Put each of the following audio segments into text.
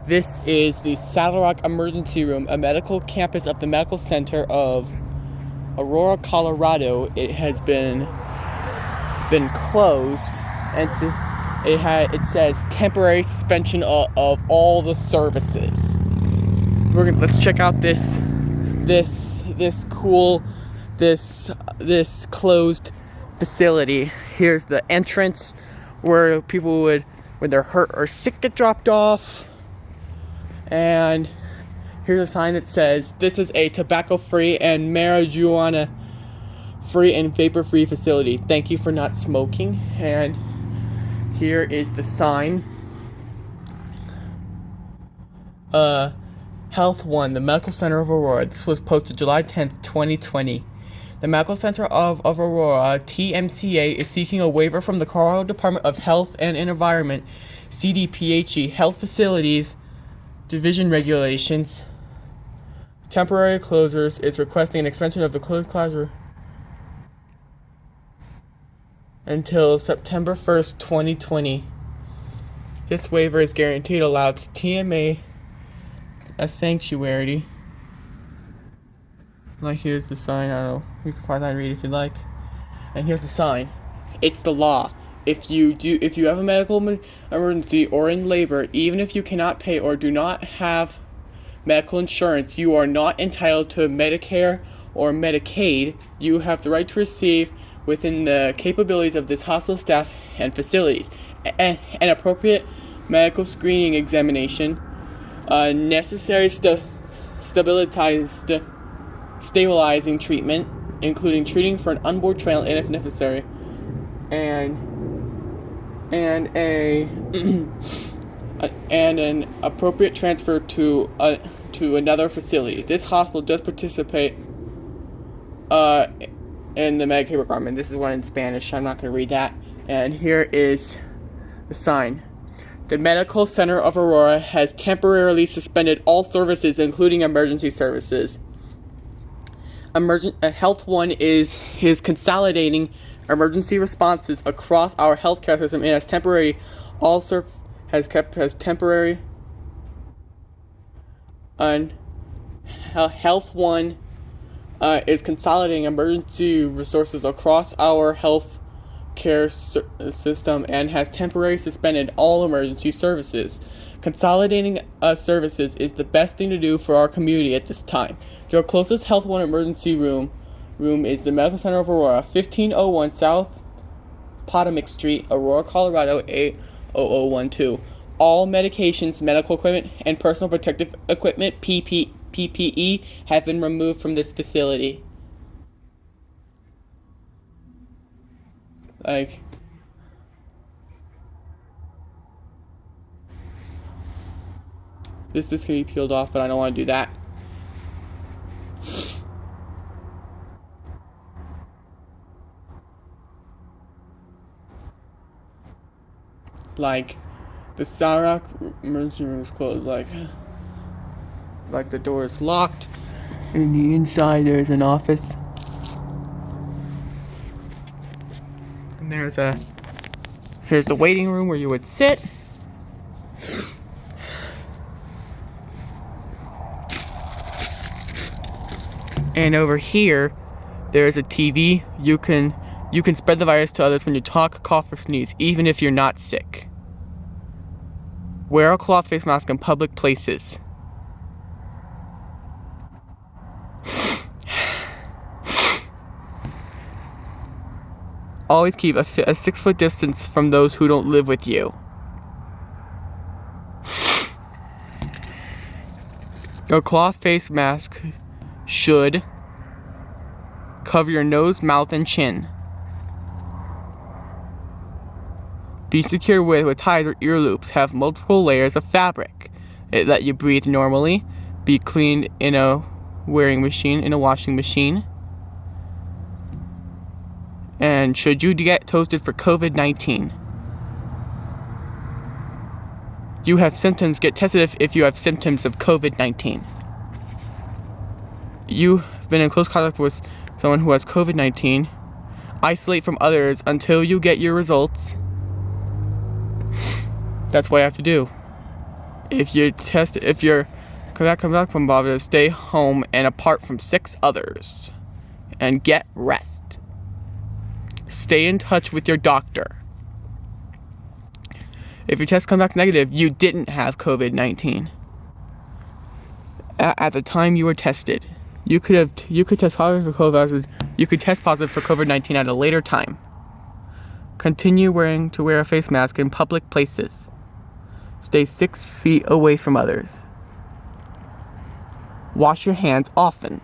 This is the Saddle Rock Emergency Room, a medical campus of the Medical Center of Aurora, Colorado. It has been closed, and it says temporary suspension of all the services. Let's check out this closed facility. Here's the entrance where people would, when they're hurt or sick, get dropped off. And here's a sign that says, "This is a tobacco-free and marijuana-free and vapor-free facility. Thank you for not smoking." And here is the sign. Health 1, the Medical Center of Aurora. This was posted July 10th, 2020. The Medical Center of Aurora, TMCA, is seeking a waiver from the Colorado Department of Health and Environment, CDPHE, Health Facilities Division Regulations. Temporary closures is requesting an extension of the closed closure until September 1st, 2020. This waiver is guaranteed allows TMA a sanctuary. Like, here's the sign. I don't know. You can pause and read if you'd like. And here's the sign. It's the law. If you have a medical emergency or in labor, even if you cannot pay or do not have medical insurance, you are not entitled to Medicare or Medicaid. You have the right to receive, within the capabilities of this hospital staff and facilities, an appropriate medical screening examination, necessary stabilizing treatment, including treating for an onboard trail and if necessary, and an appropriate transfer to another facility. This hospital does participate in the Medicaid requirement. This is one in Spanish. I'm not going to read that. And here is the sign. The Medical Center of Aurora has temporarily suspended all services, including emergency services. Health 1 is consolidating emergency responses across our healthcare system and has temporary Health 1 is consolidating emergency resources across our health care system and has temporarily suspended all emergency services. Consolidating services is the best thing to do for our community at this time. Your closest Health 1 emergency room is the Medical Center of Aurora, 1501 South Potomac Street, Aurora, Colorado 80012. All medications, medical equipment, and personal protective equipment (PPE) have been removed from this facility. Like, this can be peeled off, but I don't want to do that. Like, the Saddle Rock emergency room is closed. Like the door is locked, and the inside there's an office. And here's the waiting room where you would sit. And over here, there's a TV. You can spread the virus to others when you talk, cough, or sneeze, even if you're not sick. Wear a cloth face mask in public places. Always keep a 6-foot distance from those who don't live with you. Your cloth face mask should cover your nose, mouth, and chin. Be secured with ties or ear loops. Have multiple layers of fabric. Let you breathe normally. Be cleaned in a washing machine. And should you get tested for COVID-19, you have symptoms, get tested if you have symptoms of COVID-19. You've been in close contact with someone who has COVID-19. Isolate from others until you get your results. That's what I have to do. If you're that comes back from positive, stay home and apart from 6 others, and get rest. Stay in touch with your doctor. If your test comes back negative, you didn't have COVID-19. At the time you were tested, you could test positive for COVID. You could test positive for COVID-19 at a later time. Continue to wear a face mask in public places. Stay 6 feet away from others. Wash your hands often.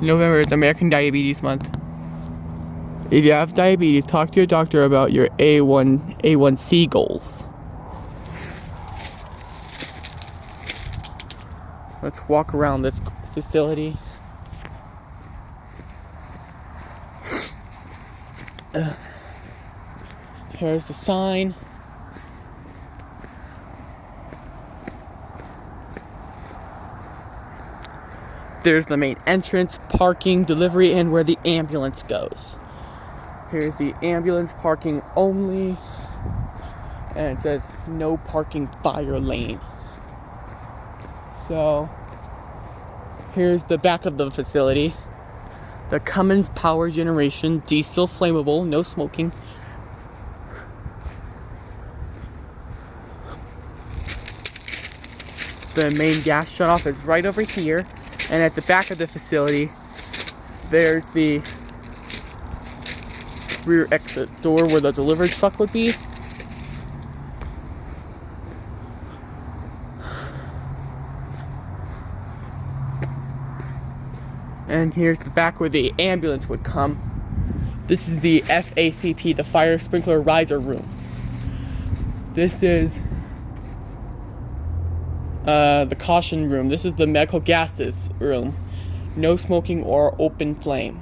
November is American Diabetes Month. If you have diabetes, talk to your doctor about your A1C goals. Let's walk around this facility. Here's the sign. There's the main entrance, parking, delivery, and where the ambulance goes. Here's the ambulance parking only. And it says no parking fire lane. So here's the back of the facility. The Cummins power generation, diesel flammable, no smoking. The main gas shutoff is right over here. And at the back of the facility, there's the rear exit door where the delivery truck would be. And here's the back where the ambulance would come. This is the FACP, the Fire Sprinkler Riser Room. This is the caution room. This is the medical gases room. No smoking or open flame.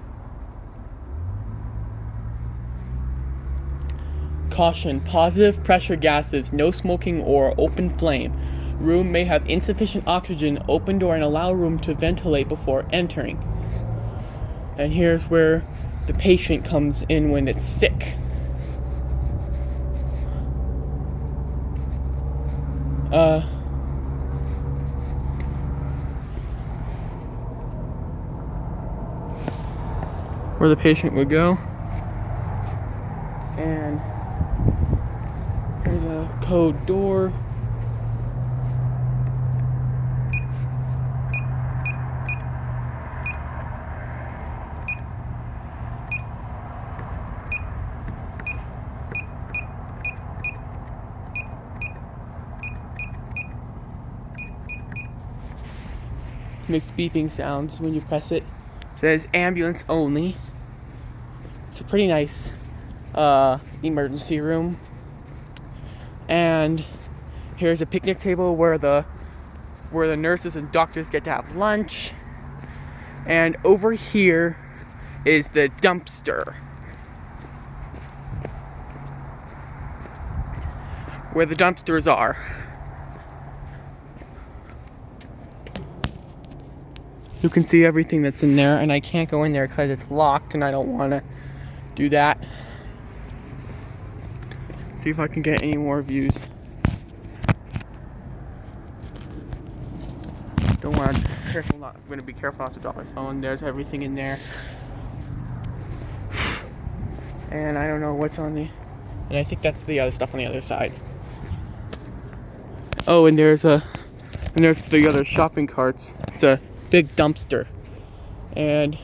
Caution, positive pressure gases, no smoking or open flame. Room may have insufficient oxygen. Open door and allow room to ventilate before entering. And here's where the patient comes in when it's sick. Where the patient would go. And here's a code door. Makes beeping sounds when you press it. It says ambulance only. It's a pretty nice emergency room. And here's a picnic table where the nurses and doctors get to have lunch. And over here is the dumpster, where the dumpsters are. You can see everything that's in there, and I can't go in there because it's locked and I don't want to do that. See if I can get any more views. I'm going to be careful not to drop my phone. There's everything in there. And I don't know what's on the... And I think that's the other stuff on the other side. Oh, and there's the other shopping carts. It's a big dumpster. And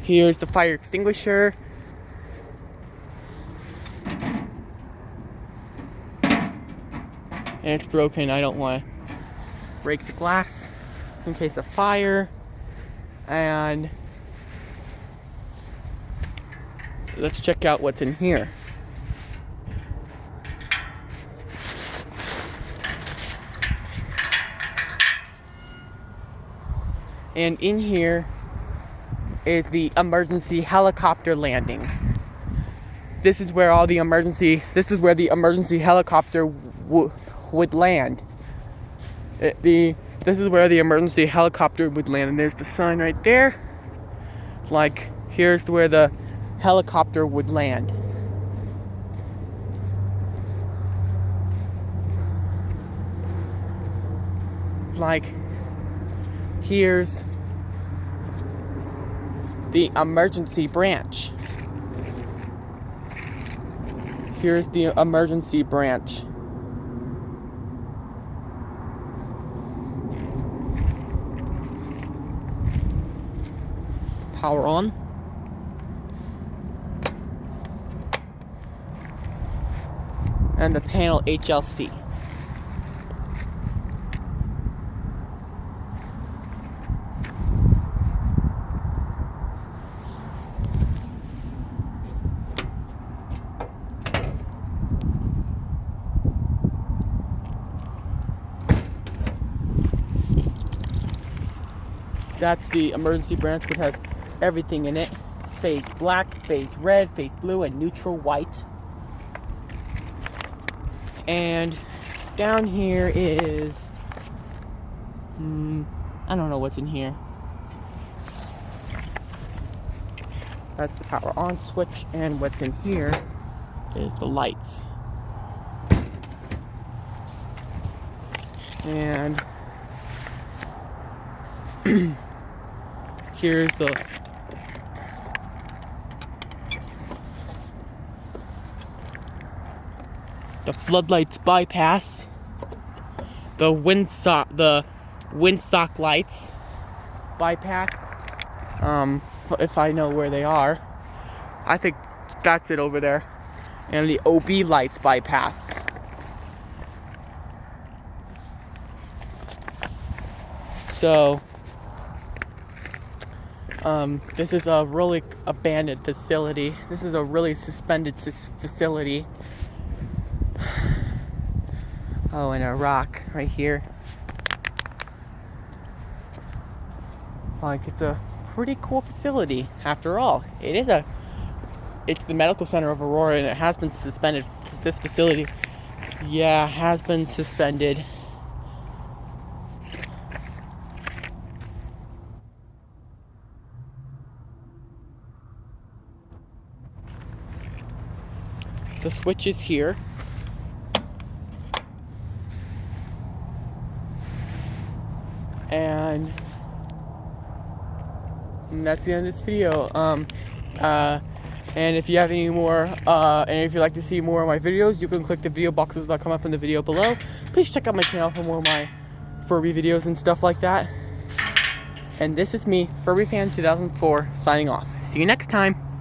here's the fire extinguisher. And it's broken. I don't want to break the glass in case of fire. And let's check out what's in here. And in here is the emergency helicopter landing. This is where the emergency helicopter would land. And This is where the emergency helicopter would land, and there's the sign right there. Like, here's where the helicopter would land. Like, here's the emergency branch. Here's the emergency branch. Power on. And the panel HLC. That's the emergency branch, which has everything in it. Phase black, phase red, phase blue, and neutral white. And down here is, I don't know what's in here. That's the power on switch, and what's in here is the lights. And here's the floodlights bypass, the windsock lights bypass. If I know where they are, I think that's it over there, and the OB lights bypass. So, this is a really abandoned facility. This is a really suspended facility. Oh, and a rock right here. Like, it's a pretty cool facility after all. It's the medical center of Aurora, and it has been suspended. This facility, yeah, has been suspended. The switch is here. And that's the end of this video. And if you have any more, and if you'd like to see more of my videos, you can click the video boxes that come up in the video below. Please check out my channel for more of my Furby videos and stuff like that. And this is me, Furby Fan 2004, signing off. See you next time.